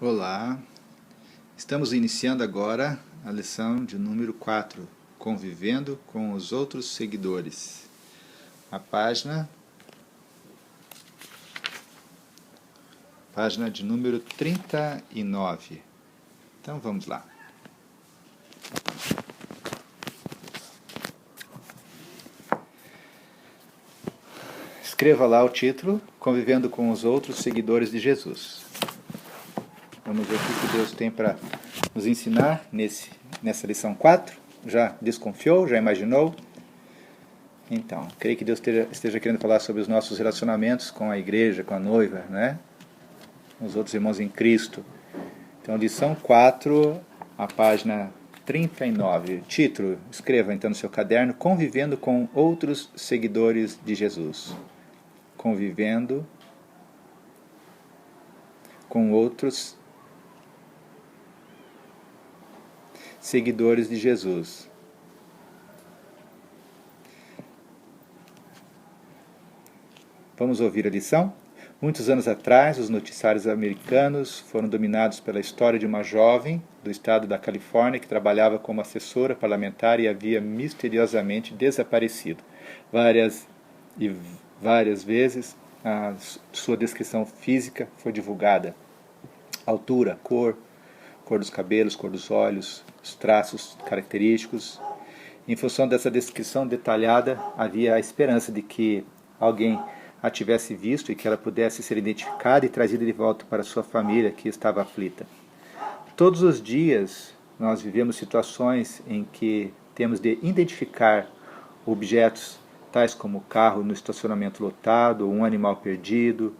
Olá, estamos iniciando agora a lição de número 4, Convivendo com os outros seguidores. A página de número 39. Então vamos lá. Escreva lá o título, Convivendo com os outros seguidores de Jesus. Vamos ver o que Deus tem para nos ensinar nessa lição 4. Já desconfiou? Já imaginou? Então, creio que Deus esteja querendo falar sobre os nossos relacionamentos com a igreja, com a noiva, né? Os outros irmãos em Cristo. Então, lição 4, a página 39. Título, escreva então no seu caderno, Convivendo com outros seguidores de Jesus. Convivendo com outros seguidores de Jesus. Vamos ouvir a lição? Muitos anos atrás, os noticiários americanos foram dominados pela história de uma jovem do estado da Califórnia que trabalhava como assessora parlamentar e havia misteriosamente desaparecido. Várias vezes a sua descrição física foi divulgada. Altura, cor dos cabelos, cor dos olhos, os traços característicos. Em função dessa descrição detalhada, havia a esperança de que alguém a tivesse visto e que ela pudesse ser identificada e trazida de volta para sua família que estava aflita. Todos os dias nós vivemos situações em que temos de identificar objetos tais como o carro no estacionamento lotado, um animal perdido.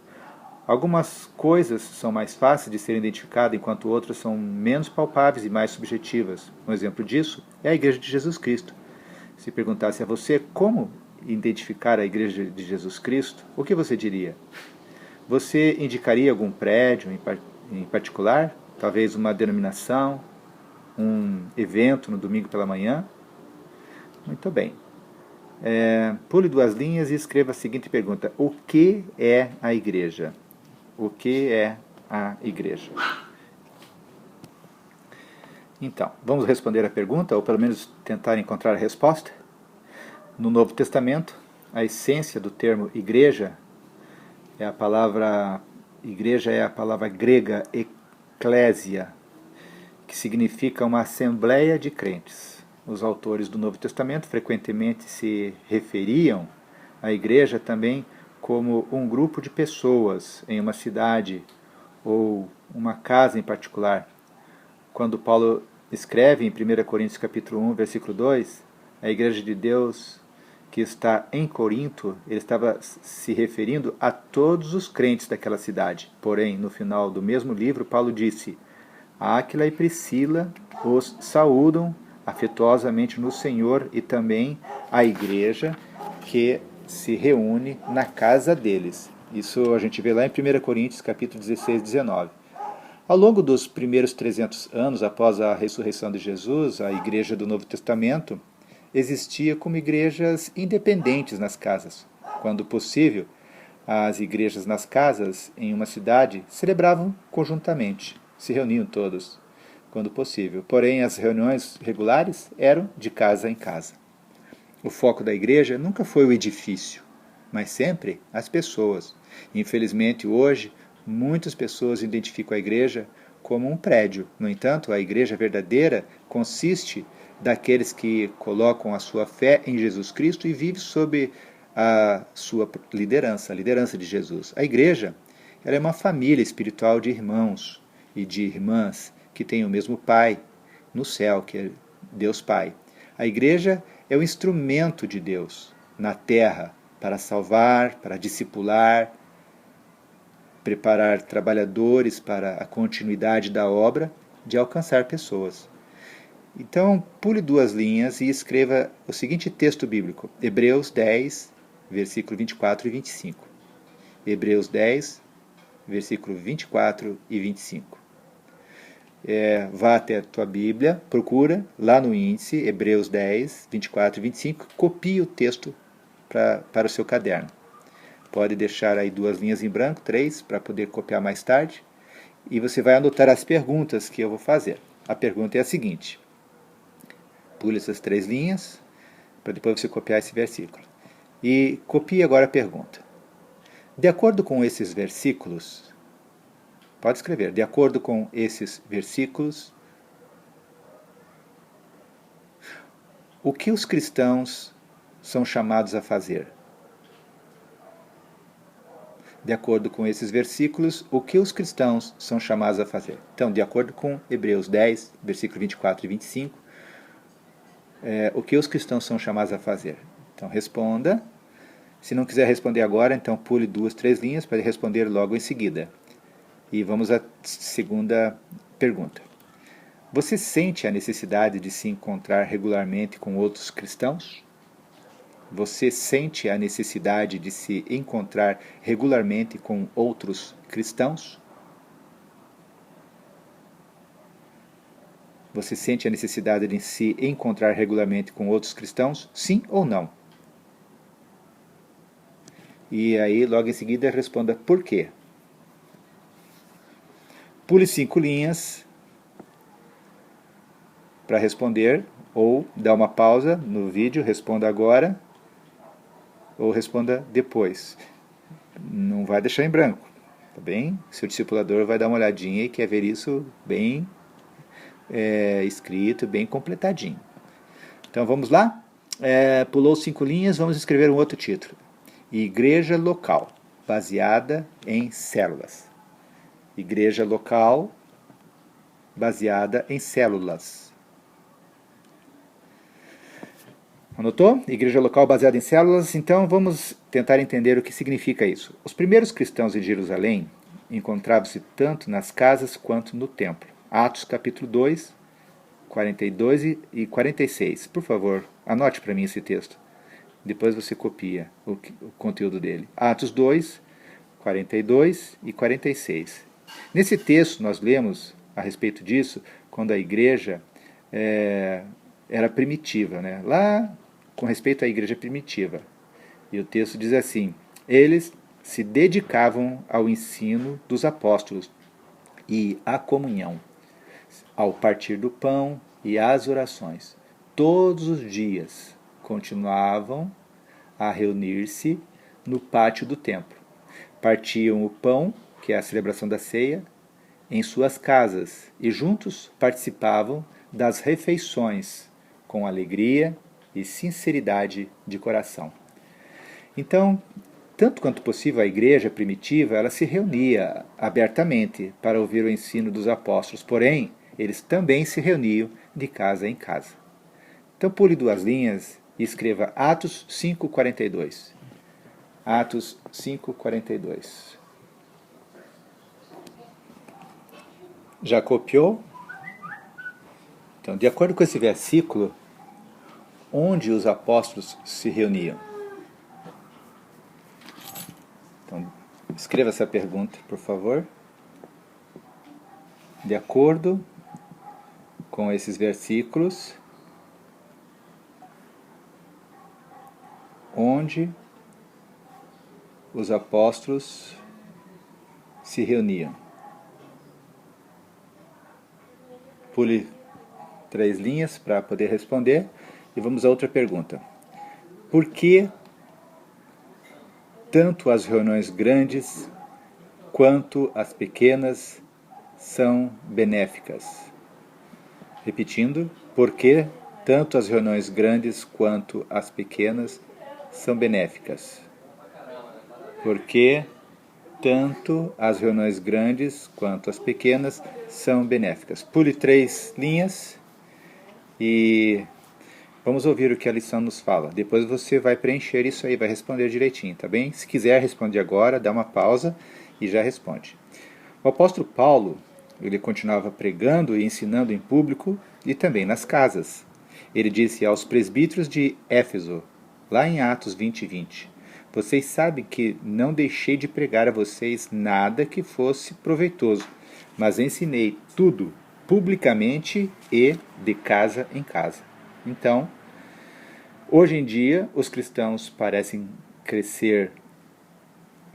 Algumas coisas são mais fáceis de serem identificadas, enquanto outras são menos palpáveis e mais subjetivas. Um exemplo disso é a Igreja de Jesus Cristo. Se perguntasse a você como identificar a Igreja de Jesus Cristo, o que você diria? Você indicaria algum prédio em particular? Talvez uma denominação? Um evento no domingo pela manhã? Muito bem. Pule 2 linhas e escreva a seguinte pergunta. O que é a Igreja? O que é a Igreja? Então, vamos responder a pergunta, ou pelo menos tentar encontrar a resposta? No Novo Testamento, a essência do termo igreja é a palavra grega eklésia, que significa uma assembleia de crentes. Os autores do Novo Testamento frequentemente se referiam à igreja também como um grupo de pessoas em uma cidade ou uma casa em particular. Quando Paulo escreve em 1 Coríntios capítulo 1, versículo 2, a igreja de Deus que está em Corinto, ele estava se referindo a todos os crentes daquela cidade. Porém, no final do mesmo livro, Paulo disse, Áquila e Priscila os saúdam afetuosamente no Senhor e também a igreja que se reúne na casa deles. Isso a gente vê lá em 1 Coríntios capítulo 16, 19. Ao longo dos primeiros 300 anos após a ressurreição de Jesus, a igreja do Novo Testamento existia como igrejas independentes nas casas. Quando possível, as igrejas nas casas em uma cidade celebravam conjuntamente, se reuniam todos, quando possível. Porém, as reuniões regulares eram de casa em casa. O foco da igreja nunca foi o edifício, mas sempre as pessoas. Infelizmente, hoje, muitas pessoas identificam a igreja como um prédio. No entanto, a igreja verdadeira consiste daqueles que colocam a sua fé em Jesus Cristo e vivem sob a sua liderança, a liderança de Jesus. A igreja ela é uma família espiritual de irmãos e de irmãs que têm o mesmo Pai no céu, que é Deus Pai. A igreja é o instrumento de Deus na terra para salvar, para discipular, preparar trabalhadores para a continuidade da obra de alcançar pessoas. Então, pule 2 linhas e escreva o seguinte texto bíblico, Hebreus 10, versículo 24 e 25. Hebreus 10, versículo 24 e 25. Vá até a tua Bíblia, procura lá no índice, Hebreus 10, 24 e 25, copie o texto para o seu caderno. Pode deixar aí 2 linhas em branco, 3, para poder copiar mais tarde. e você vai anotar as perguntas que eu vou fazer. A pergunta é a seguinte: pule essas 3 linhas, para depois você copiar esse versículo. E copie agora a pergunta. De acordo com esses versículos, pode escrever, de acordo com esses versículos, o que os cristãos são chamados a fazer? De acordo com esses versículos, o que os cristãos são chamados a fazer? Então, de acordo com Hebreus 10, versículo 24 e 25, o que os cristãos são chamados a fazer? Então, responda. Se não quiser responder agora, então pule 2, 3 linhas para responder logo em seguida. E vamos à segunda pergunta. Você sente a necessidade de se encontrar regularmente com outros cristãos? Você sente a necessidade de se encontrar regularmente com outros cristãos? Você sente a necessidade de se encontrar regularmente com outros cristãos? Sim ou não? E aí, logo em seguida, responda por quê. Pule 5 linhas para responder, ou dá uma pausa no vídeo, responda agora, ou responda depois. Não vai deixar em branco, tá bem? Seu discipulador vai dar uma olhadinha e quer ver isso bem escrito, bem completadinho. Então vamos lá? Pulou 5 linhas, vamos escrever um outro título. Igreja local, baseada em células. Igreja local, baseada em células. Anotou? Igreja local baseada em células. Então vamos tentar entender o que significa isso. Os primeiros cristãos em Jerusalém encontravam-se tanto nas casas quanto no templo. Atos capítulo 2, 42 e 46. Por favor, anote para mim esse texto. Depois você copia o conteúdo dele. Atos 2, 42 e 46. Nesse texto nós lemos a respeito disso quando a igreja era primitiva, né? Lá com respeito à igreja primitiva. E o texto diz assim: eles se dedicavam ao ensino dos apóstolos e à comunhão, ao partir do pão e às orações. Todos os dias continuavam a reunir-se no pátio do templo. Partiam o pão, que é a celebração da ceia, em suas casas e juntos participavam das refeições com alegria e sinceridade de coração. Então, tanto quanto possível, a igreja primitiva ela se reunia abertamente para ouvir o ensino dos apóstolos, porém, eles também se reuniam de casa em casa. Então, pule 2 linhas e escreva Atos 5:42. Atos 5:42. Já copiou? Então, de acordo com esse versículo, onde os apóstolos se reuniam? Então, escreva essa pergunta, por favor. De acordo com esses versículos, onde os apóstolos se reuniam? Pule 3 linhas para poder responder. E vamos a outra pergunta. Por que tanto as reuniões grandes quanto as pequenas são benéficas? Repetindo, por que tanto as reuniões grandes quanto as pequenas são benéficas? Por que tanto as reuniões grandes quanto as pequenas são benéficas? Pule 3 linhas e vamos ouvir o que a lição nos fala. Depois você vai preencher isso aí, vai responder direitinho, tá bem? Se quiser responder agora, dá uma pausa e já responde. O apóstolo Paulo, ele continuava pregando e ensinando em público e também nas casas. Ele disse aos presbíteros de Éfeso, lá em Atos 20:20, vocês sabem que não deixei de pregar a vocês nada que fosse proveitoso, mas ensinei tudo publicamente e de casa em casa. Então, hoje em dia, os cristãos parecem crescer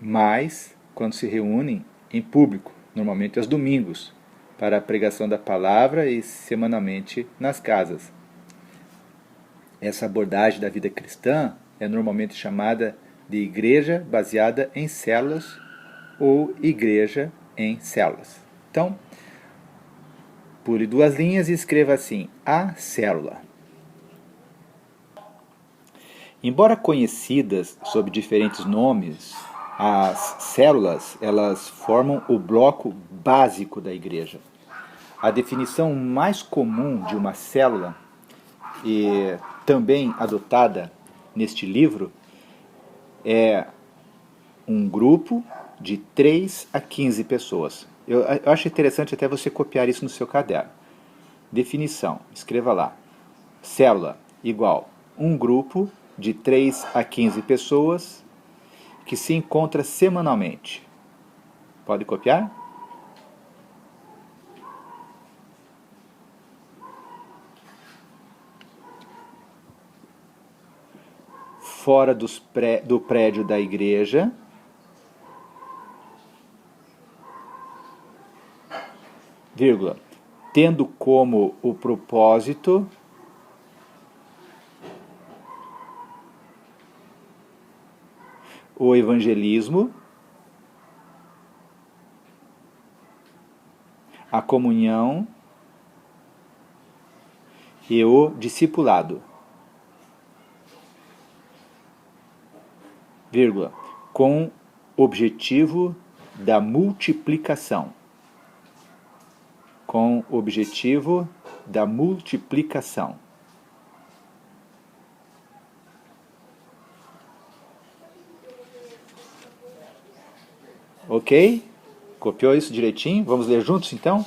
mais quando se reúnem em público, normalmente aos domingos, para a pregação da palavra e semanalmente nas casas. Essa abordagem da vida cristã é normalmente chamada de igreja baseada em células ou igreja em células. Então, pule duas linhas e escreva assim: a célula. Embora conhecidas sob diferentes nomes, as células elas formam o bloco básico da igreja. A definição mais comum de uma célula, e também adotada neste livro, é um grupo de 3 a 15 pessoas. Eu acho interessante até você copiar isso no seu caderno. Definição, escreva lá. Célula igual um grupo de 3 a 15 pessoas que se encontra semanalmente. Pode copiar? Fora do prédio da igreja, vírgula, tendo como o propósito o evangelismo, a comunhão e o discipulado, vírgula, com objetivo da multiplicação. Com objetivo da multiplicação. Ok? Copiou isso direitinho? Vamos ler juntos então?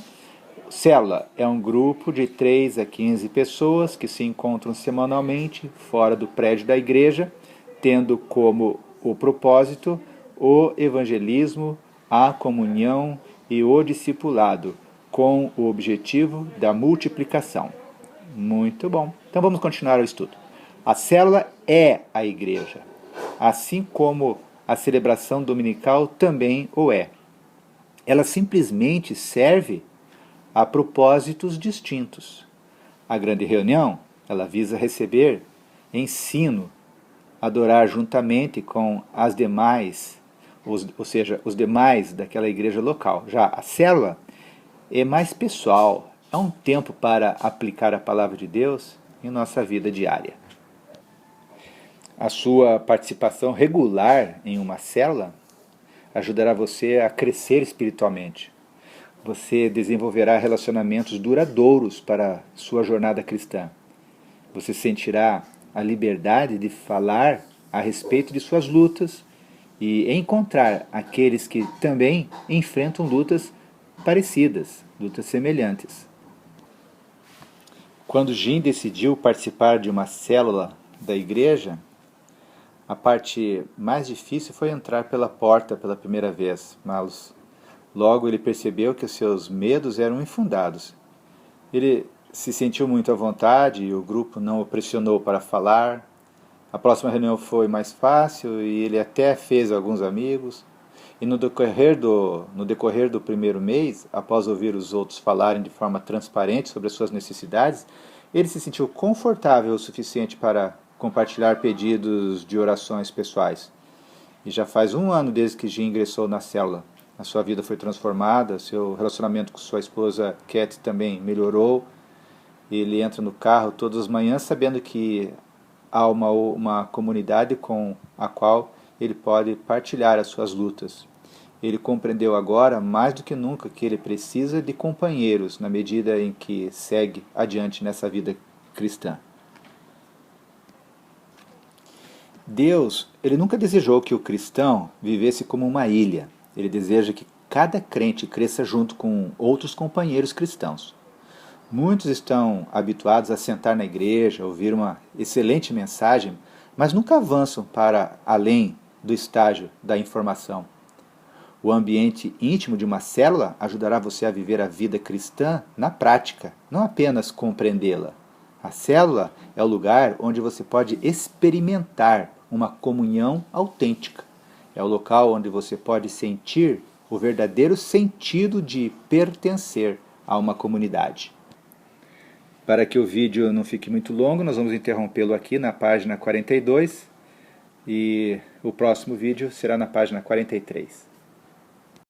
Célula é um grupo de 3 a 15 pessoas que se encontram semanalmente fora do prédio da igreja, tendo como o propósito o evangelismo, a comunhão e o discipulado, com o objetivo da multiplicação. Muito bom. Então vamos continuar o estudo. A célula é a igreja, assim como a celebração dominical também o é. Ela simplesmente serve a propósitos distintos. A grande reunião, ela visa receber ensino, adorar juntamente com as demais, ou seja, os demais daquela igreja local. Já a célula é mais pessoal, é um tempo para aplicar a palavra de Deus em nossa vida diária. A sua participação regular em uma célula ajudará você a crescer espiritualmente. Você desenvolverá relacionamentos duradouros para sua jornada cristã. Você sentirá a liberdade de falar a respeito de suas lutas e encontrar aqueles que também enfrentam lutas parecidas, lutas semelhantes. Quando Jim decidiu participar de uma célula da igreja, a parte mais difícil foi entrar pela porta pela primeira vez, mas logo ele percebeu que os seus medos eram infundados. Ele se sentiu muito à vontade e o grupo não o pressionou para falar. A próxima reunião foi mais fácil e ele até fez alguns amigos. E no decorrer do primeiro mês, após ouvir os outros falarem de forma transparente sobre as suas necessidades, ele se sentiu confortável o suficiente para compartilhar pedidos de orações pessoais. E já faz 1 ano desde que Jim ingressou na célula. A sua vida foi transformada, seu relacionamento com sua esposa Cat também melhorou. Ele entra no carro todas as manhãs sabendo que há uma comunidade com a qual ele pode partilhar as suas lutas. Ele compreendeu agora, mais do que nunca, que ele precisa de companheiros na medida em que segue adiante nessa vida cristã. Deus, ele nunca desejou que o cristão vivesse como uma ilha. Ele deseja que cada crente cresça junto com outros companheiros cristãos. Muitos estão habituados a sentar na igreja, ouvir uma excelente mensagem, mas nunca avançam para além do estágio da informação. O ambiente íntimo de uma célula ajudará você a viver a vida cristã na prática, não apenas compreendê-la. A célula é o lugar onde você pode experimentar uma comunhão autêntica. É o local onde você pode sentir o verdadeiro sentido de pertencer a uma comunidade. Para que o vídeo não fique muito longo, nós vamos interrompê-lo aqui na página 42 e o próximo vídeo será na página 43.